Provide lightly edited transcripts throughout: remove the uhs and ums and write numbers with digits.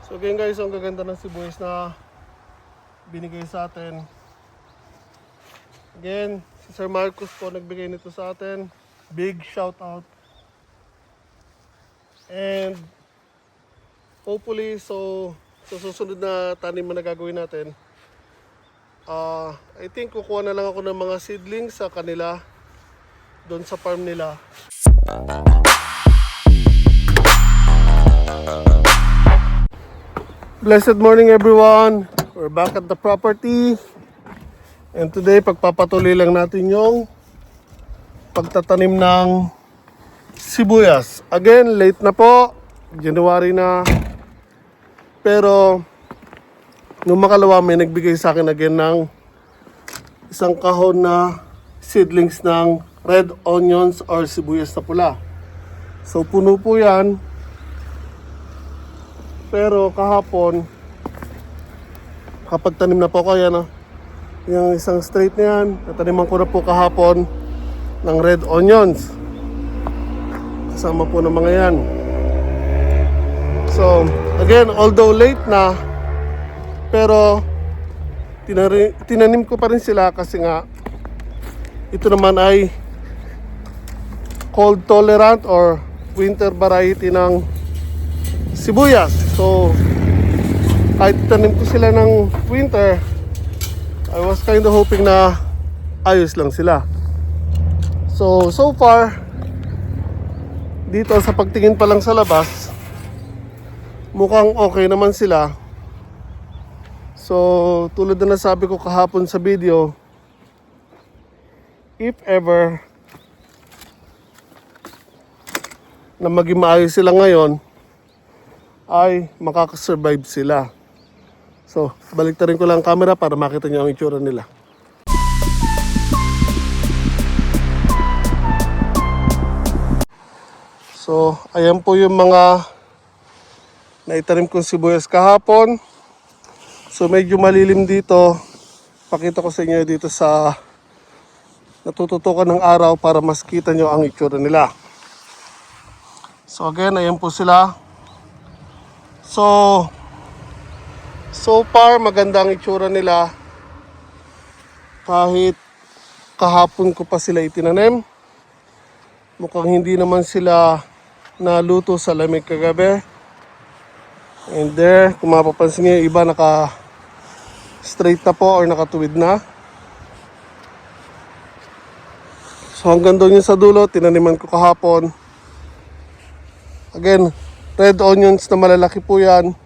So again guys, ang gaganda ng sibuyas na binigay sa atin. Again, si Sir Marcos po nagbigay nito sa atin. Big shout out. And hopefully, sa susunod na tanim na gagawin natin, I think kukuha na lang ako ng mga seedlings sa kanila, doon sa farm nila. Blessed morning everyone! We're back at the property. And today, pagpapatuloy lang natin yung pagtatanim ng sibuyas. Again, late na po. January na. Pero, nung makalawa, may nagbigay sa akin again ng isang kahon na seedlings ng red onions or sibuyas na pula. So, puno po yan. Pero kahapon, kapag tanim na po ko yan, yung isang straight na yan, nataniman ko na po kahapon ng red onions. Kasama po ng mga yan. So, again, although late na, pero tinanim ko pa rin sila kasi nga, ito naman ay cold tolerant or winter variety ng sibuyas. So, kahit tanim ko sila ng winter, I was kind of hoping na ayos lang sila. So far, dito sa pagtingin pa lang sa labas, mukhang okay naman sila. So, tulad na nasabi ko kahapon sa video, if ever na maging maayos sila ngayon, ay makakasurvive sila. So, baliktarin ko lang ang camera para makita niyo ang itsura nila. So, ayan po yung mga naitanim kong sibuyas kahapon. So, medyo malilim dito. Pakita ko sa inyo dito sa natututukan ng araw para mas kita nyo ang itsura nila. So, again, ayan po sila. So far, maganda ang itsura nila. Kahit kahapon ko pa sila itinanim. Mukhang hindi naman sila naluto sa lamig kagabi. And there, kung mapapansin niyo, iba naka-straight na po or nakatuwid na. So hanggang doon yung sa dulo, tinaniman ko kahapon. Again, red onions na malalaki po yan.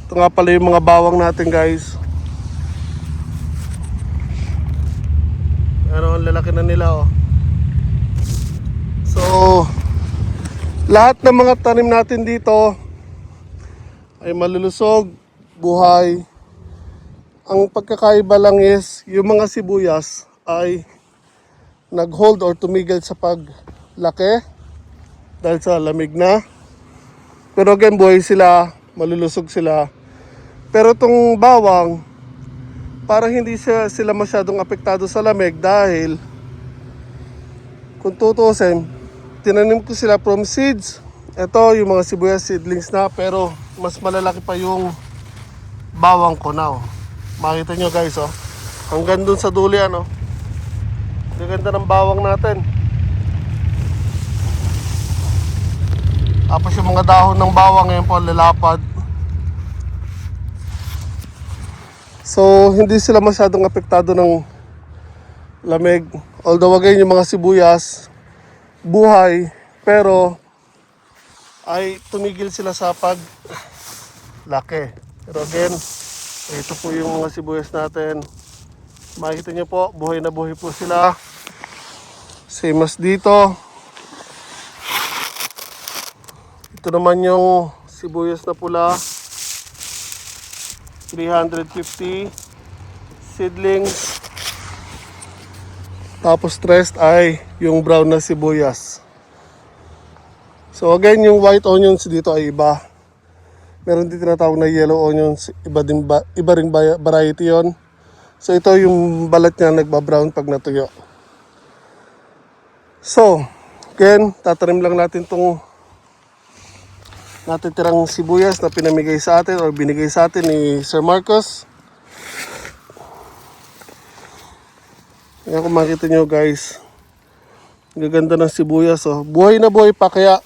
Ito nga pala yung mga bawang natin guys. Ano, ang lalaki na nila oh. So, lahat ng mga tanim natin dito ay malulusog, buhay. Ang pagkakaiba lang is, yung mga sibuyas ay nag-hold or tumigil sa paglaki dahil sa lamig na. Pero again, buhay sila, malulusog sila. Pero itong bawang, parang hindi sila masyadong apektado sa lamig dahil kung tutusin, tinanim ko sila from seeds. Ito yung mga sibuyas seedlings na, pero mas malalaki pa yung bawang ko na. Makita nyo guys, hanggang dun sa dulo yan. Gaganda ng bawang natin. Tapos yung mga dahon ng bawang ngayon po lalapad. So hindi sila masyadong apektado ng lamig. Although again yung mga sibuyas buhay, pero ay tumigil sila sa paglaki. Pero again, ito po yung mga sibuyas natin. Makikita nyo po, buhay na buhay po sila. Same as dito. Ito naman yung sibuyas na pula. 350 seedlings. Tapos rest ay yung brown na sibuyas. So again, yung white onions dito ay iba. Meron din tinatawag na yellow onions. Iba ring variety yon. So ito yung balat niya nagbabrown pag natuyo. So, again, tatanim lang natin tong natitirang sibuyas na pinamigay sa atin o binigay sa atin ni Sir Marcos. Yan, kung makita nyo guys, gaganda ng sibuyas. Oh. Buhay na buhay pa, kaya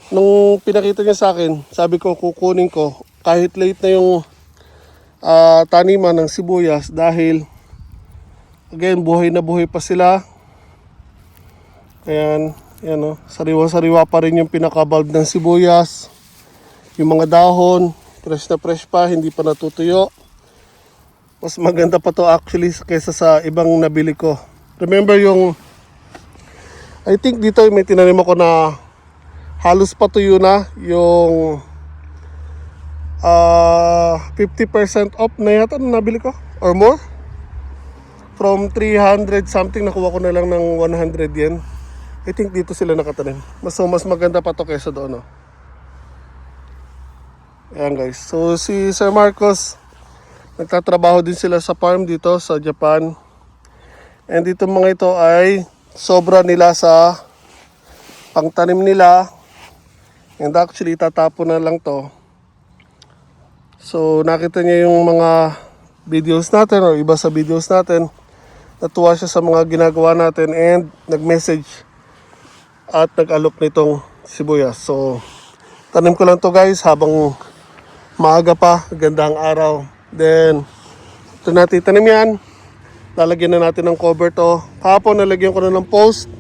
nung pinakita niya sa akin, sabi ko kukunin ko kahit late na yung taniman ng sibuyas dahil again, buhay na buhay pa sila. Ayan, yan oh, sariwa-sariwa pa rin yung pinaka-bulb ng sibuyas. Yung mga dahon, fresh na fresh pa, hindi pa natutuyo. Mas maganda pa to actually kaysa sa ibang nabili ko. Remember yung, I think dito may tinanim ako na halos patuyo na yung 50% off na yata na nabili ko or more. From 300 something nakuha ko na lang ng 100 yen. I think dito sila nakatanim. Mas maganda pa to kaysa doon. Oh. Ayan guys. So si Sir Marcos, nagtatrabaho din sila sa farm dito sa Japan. And dito mga ito ay sobra nila sa pangtanim nila. And actually tatapon na lang to. So nakita niya yung mga videos natin o iba sa videos natin. Natuwa siya sa mga ginagawa natin and nag-message at nag-alok nitong sibuyas. So tanim ko lang to guys habang maaga pa, gandang araw. Then ito natin tanim yan. Lalagyan na natin ng cover to. Kahapon nalagyan ko na ng post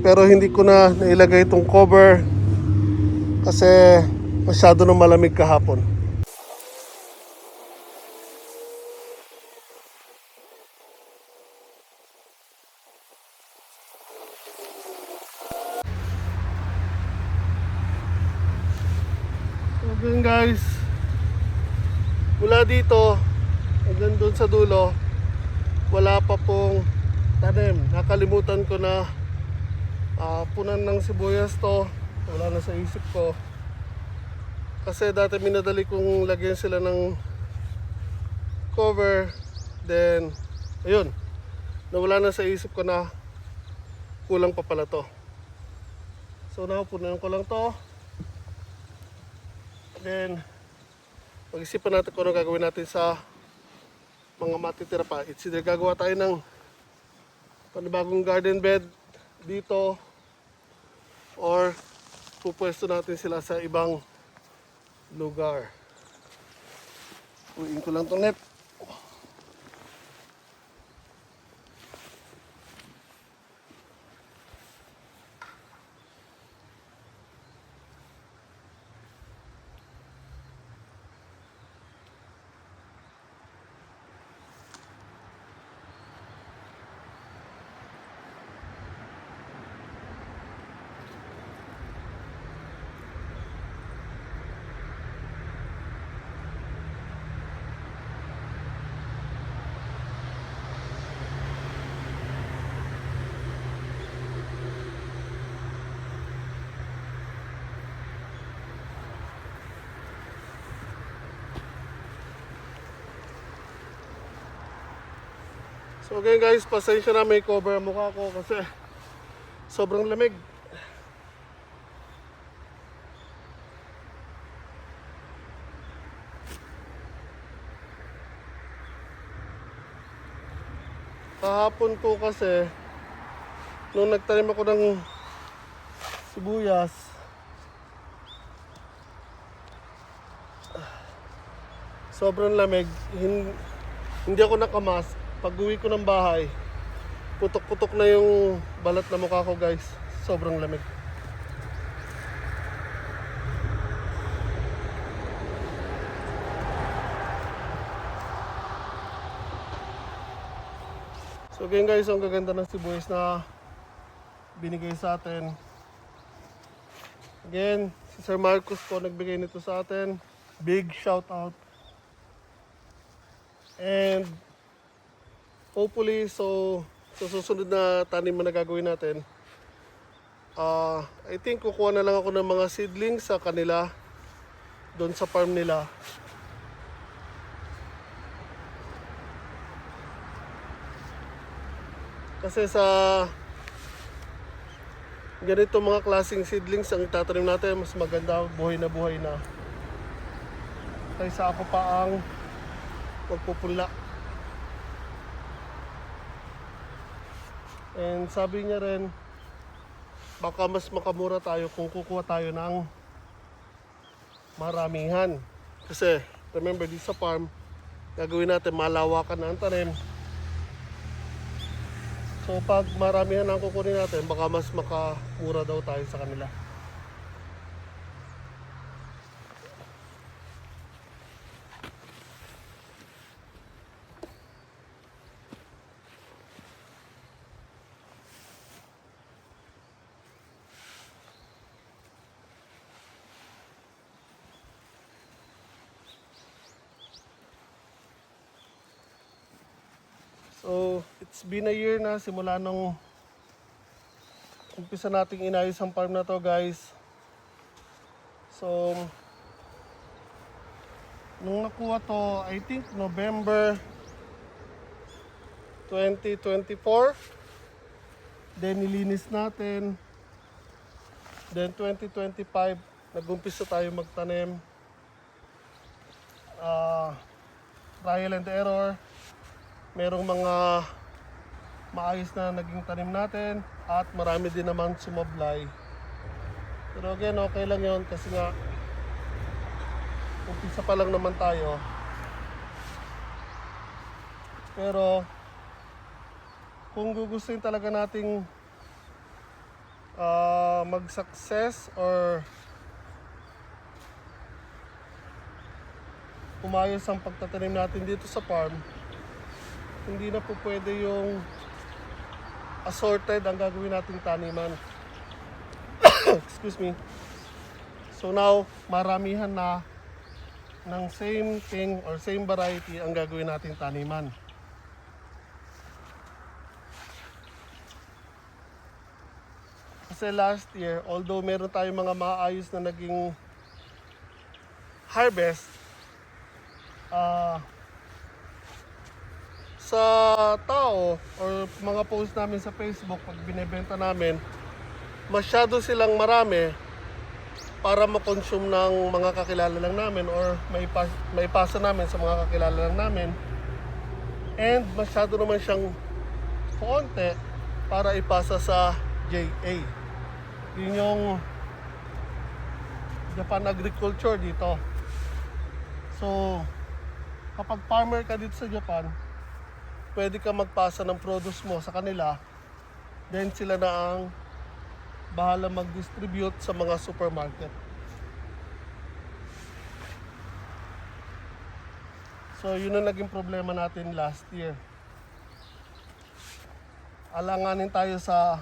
pero hindi ko na nailagay itong cover kasi masyado na malamig kahapon. So yun guys, mula dito hanggang doon sa dulo wala pa pong tanim. Nakalimutan ko na punan ng sibuyas to. Wala na sa isip ko kasi dati minadali kong lagyan sila ng cover. Then ayun, nawala na sa isip ko na kulang pa pala to. So punan ko lang to. Then pag-isipan natin kung ano gagawin natin sa mga matitira pa. It's either gagawa tayo ng panibagong garden bed dito or pupwesto natin sila sa ibang lugar. Uwiin ko lang itong net. So again guys, pasensya na may cover ang mukha ko kasi sobrang lamig. Kahapon po kasi nung nagtanim ako ng sibuyas, sobrang lamig. Hindi ako nakamask. Pag uwi ko ng bahay, putok-putok na yung balat na mukha ko guys. Sobrang lamig. So again guys, ang gaganda ng sibuyas na binigay sa atin. Again, si Sir Marcos po nagbigay nito sa atin. Big shout out. And hopefully, so sa susunod na tanim na gagawin natin, I think kukuha na lang ako ng mga seedlings sa kanila, doon sa farm nila. Kasi sa ganito mga klaseng seedlings ang itatanim natin, mas maganda, buhay na. Kaysa ako pa ang magpupunla. And sabi niya rin, baka mas makamura tayo kung kukuha tayo ng maramihan. Kasi, remember, dito sa farm, gagawin natin malawakan na ang tanim. So, pag maramihan ang kukunin natin, baka mas makamura daw tayo sa kanila. So, it's been a year na simula nung umpisa nating inayos ang farm na to, guys. So, nung nakuha to, I think November 2024. Then nilinis natin. Then 2025, nag-umpisa tayo magtanim. Trial and error. Merong mga maayos na naging tanim natin at marami din naman sumablay. Pero again, okay lang yun kasi nga umpisa pa lang naman tayo. Pero kung gugustuhin talaga nating mag-success or umayos ang pagtatanim natin dito sa farm, hindi na po pwede yung assorted ang gagawin nating taniman. Excuse me. So now, maramihan na ng same thing or same variety ang gagawin nating taniman. Kasi last year, although meron tayong mga maayos na naging harvest, sa tao or mga post namin sa Facebook pag binebenta namin, masyado silang marami para makonsume ng mga kakilala lang namin or maipasa namin sa mga kakilala lang namin, and masyado naman siyang konti para ipasa sa JA. Yun yung Japan Agriculture dito. So kapag farmer ka dito sa Japan, pwede ka magpasa ng produce mo sa kanila, then sila na ang bahala mag-distribute sa mga supermarket. So yun ang naging problema natin last year. Alanganin tayo sa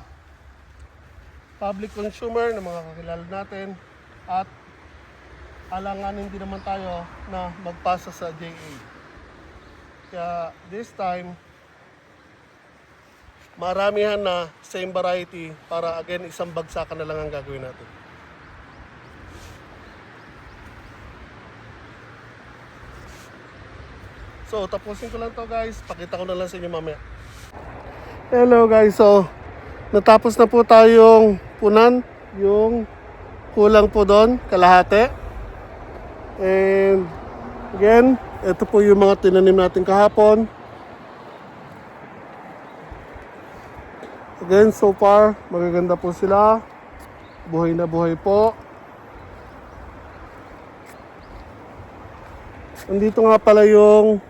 public consumer ng mga kakilala natin at alanganin din naman tayo na magpasa sa JA. Kaya this time, maramihan na same variety para again isang bagsakan na lang ang gagawin natin. So tapusin ko lang to, guys. Pakita ko na lang sa inyo mamaya. Hello guys, so natapos na po tayong punan. Yung kulang po doon, kalahati. And again, ito po yung mga tinanim natin kahapon. Again, so far, magaganda po sila. Buhay na buhay po. Nandito nga pala yung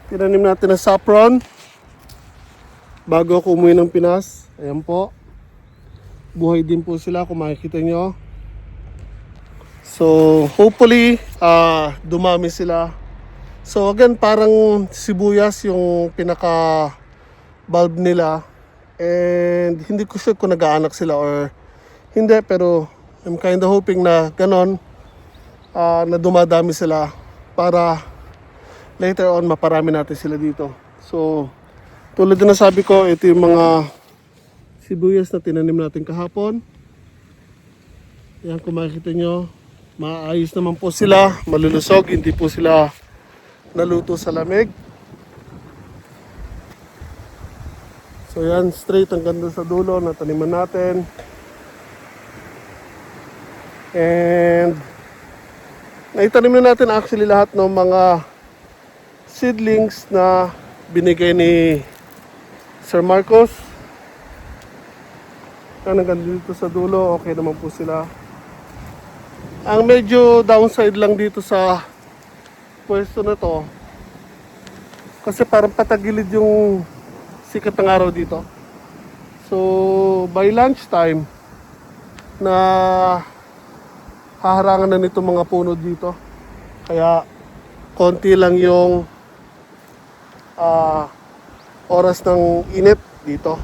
tinanim natin na saffron. Bago ako umuwi ng Pinas. Ayan po. Buhay din po sila kung makikita nyo. So, hopefully, dumami sila. So, again, parang sibuyas yung pinaka-bulb nila. And hindi ko sure kung nag-aanak sila or hindi. Pero, I'm kind of hoping na ganon, na dumadami sila para later on maparami natin sila dito. So, tulad na sabi ko, ito yung mga sibuyas na tinanim natin kahapon. Yan, kung makikita nyo, maayos naman po sila, malulusog, hindi po sila naluto sa lamig. So yan, straight hanggang doon sa dulo na taniman natin. And naitanim na natin actually lahat ng mga seedlings na binigay ni Sir Marcos. Yan, hanggang dito sa dulo, okay naman po sila. Ang medyo downside lang dito sa pwesto na to, kasi parang patagilid yung sikat ng araw dito. So, by lunchtime, na haharangan na nito mga puno dito. Kaya, konti lang yung oras ng init dito.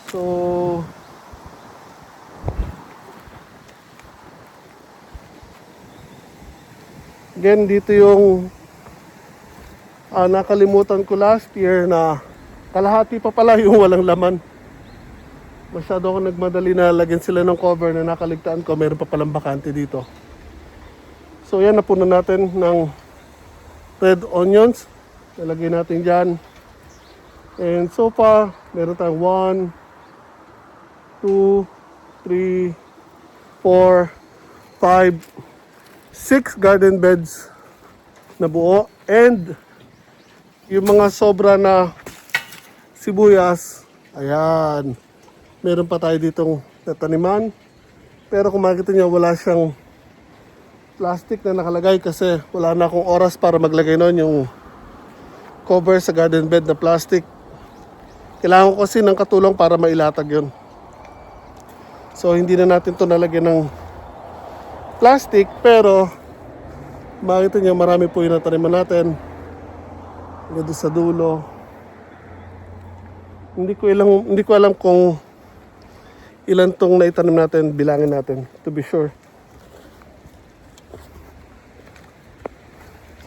So, again, dito yung nakalimutan ko last year na kalahati pa pala yung walang laman. Masyado ako nagmadali na lagyan sila ng cover na nakaligtaan ko. Meron pa palang bakante dito. So yan, napunan natin ng red onions. Nalagay natin dyan. And so far, meron tayong 1, 2, 3, 4, 5, 6 garden beds na buo. And yung mga sobra na sibuyas, ayan, meron pa tayo ditong nataniman. Pero kung makikita nyo, wala siyang plastic na nakalagay kasi wala na akong oras para maglagay nun yung cover sa garden bed na plastic. Kailangan ko kasi ng katulong para mailatag yun. So hindi na natin to nalagyan ng plastic, pero makikita nyo, marami po yung nataniman natin. Ganda sa dulo. Hindi ko alam kung ilan tong naitanim natin, bilangin natin to be sure.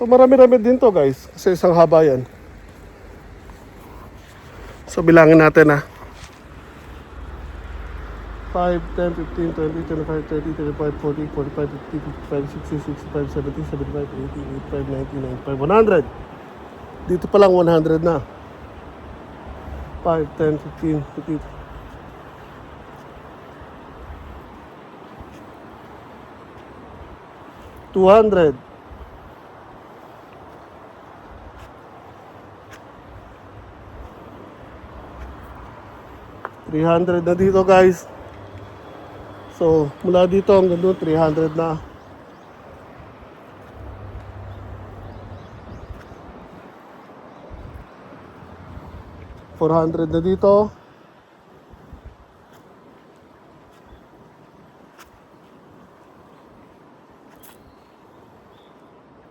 So marami-rami din to guys, kasi isang haba yan. So bilangin natin 5, 10, 15, 20, 25, 30, 35, 40, 45, 50, 55, 60, 65, 70, 80, 85, 90, 95, 100. Dito pa lang 100 na. 5, 10, 15, 15. 200. 300 na dito guys. So mula dito hanggang doon 300 na. 400 na dito.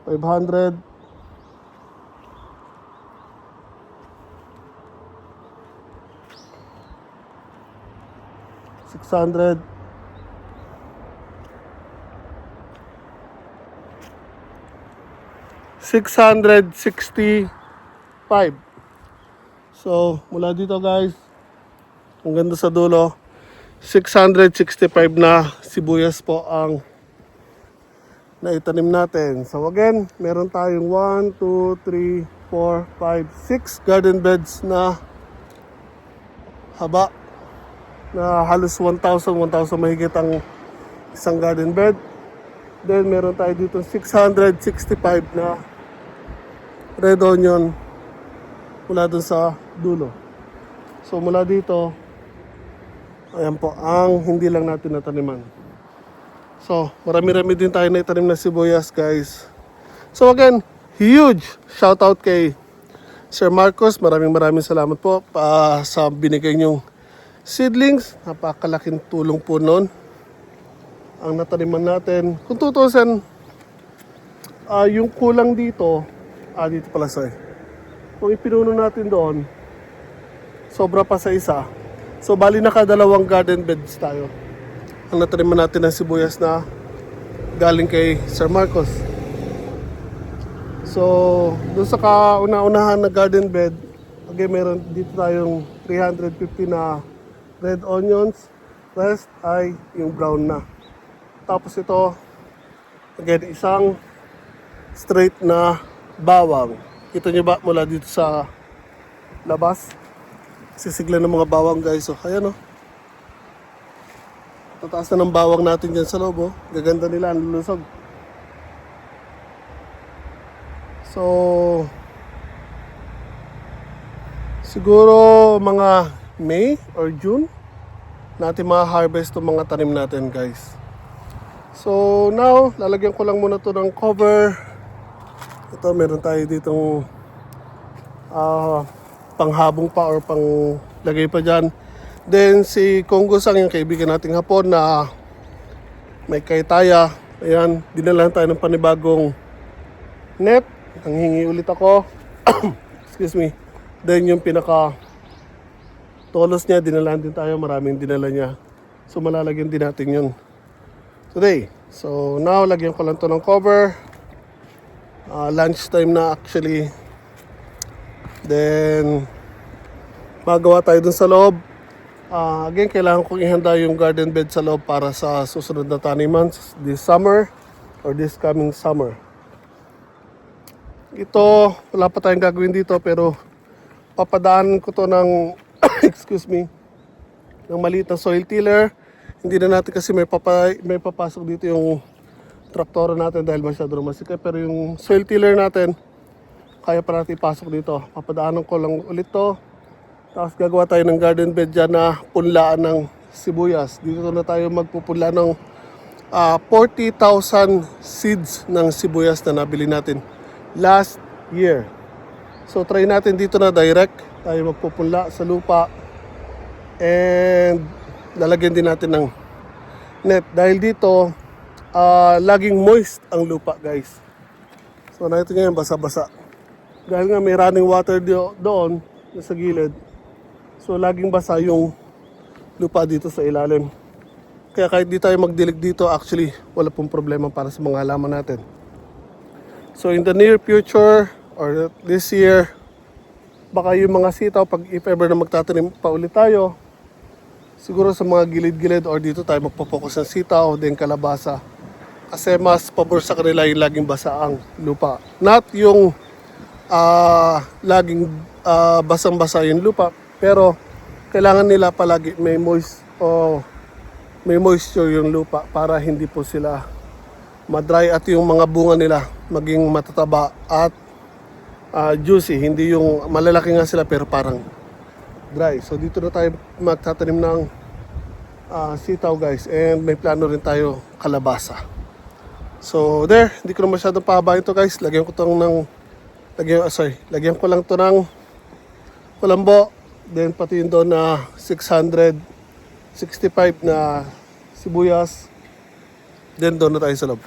500. 600. 665. So, mula dito guys, ang ganda sa dulo, 665 na sibuyas po ang naitanim natin. So again, meron tayong 1, 2, 3, 4, 5, 6 garden beds na haba na halos 1,000 mahigit ang isang garden bed. Then meron tayo dito 665 na red onion mula dun sa dulo. So mula dito, ayan po ang hindi lang natin nataniman. So marami-rami din tayo na itanim na sibuyas guys. So again, huge shout out kay Sir Marcos. Maraming salamat po sa binigay niyong seedlings. Napakalaking tulong po nun ang nataniman natin. Kung tutusin, yung kulang dito, dito pala sa kung ipinuno natin doon, sobra pa sa isa. So bali nakadalawang garden beds tayo ang nataniman natin ng sibuyas na galing kay Sir Marcos. So doon sa kauna-unahan na garden bed, again meron dito tayong 350 na red onions. Rest ay yung brown na. Tapos ito, again, isang straight na bawang. Kita nyo ba mula dito sa labas? Sisigla ng mga bawang guys. So, ayan o. Tataas na ng bawang natin dyan sa loob. Oh. Gaganda nila, ang lulusog. So, siguro mga May or June natin ma-harvest itong mga tanim natin guys. So now, lalagyan ko lang muna to ng cover. Ito, meron tayo ditong panghabong pa or panglagay pa dyan. Then si Congo Sang, yung kaibigan nating hapon na may kaitaya. Ayan, dinala tayo ng panibagong net. Nanghingi ulit ako. Excuse me. Then yung pinaka tolos niya, dinalaan din tayo. Maraming dinala niya. So malalagyan din natin yun today. So now, lagyan ko lang to ng cover. Lunch time na actually. Then magawa tayo dun sa loob. Again, kailangan kong ihanda yung garden bed sa loob para sa susunod na taniman this summer or this coming summer. Ito, wala pa tayong gagawin dito pero papadaan ko to ng excuse me, ng maliit na soil tiller. Hindi na natin kasi may papasok dito yung traktora natin dahil masyado masikip. Pero yung soil tiller natin, kaya pa natin ipasok dito. Papadaanan ko lang ulit to. Tapos gagawa tayo ng garden bed dyan na punlaan ng sibuyas. Dito na tayo magpupunla ng 40,000 seeds ng sibuyas na nabili natin last year. So try natin dito na direct tayo magpupunla sa lupa. And lalagyan din natin ng net. Dahil dito, laging moist ang lupa guys. So nakita nyo yan, basa-basa. Dahil nga may running water doon sa gilid. So laging basa yung lupa dito sa ilalim. Kaya kahit di tayo magdilig dito, actually wala pong problema para sa mga halaman natin. So in the near future or this year, baka yung mga sitaw, pag if ever na magtatanim pa ulit tayo, siguro sa mga gilid-gilid or dito tayo magpo-focus ng sitaw, then kalabasa. Kasi mas pabor sa kanila yung laging basa ang lupa. Not yung laging basang-basa yung lupa, pero kailangan nila palagi may moisture yung lupa para hindi po sila ma-dry at yung mga bunga nila maging matataba at juicy. Hindi yung malalaki nga sila pero parang dry. So dito na tayo magtatanim ng sitaw guys, and may plano rin tayo kalabasa. So there, hindi ko na masyadong pahabain to guys. Lagyan ko lang to ng kulambo. Then pati yung doon na 665 na sibuyas. Then doon na tayo sa loob.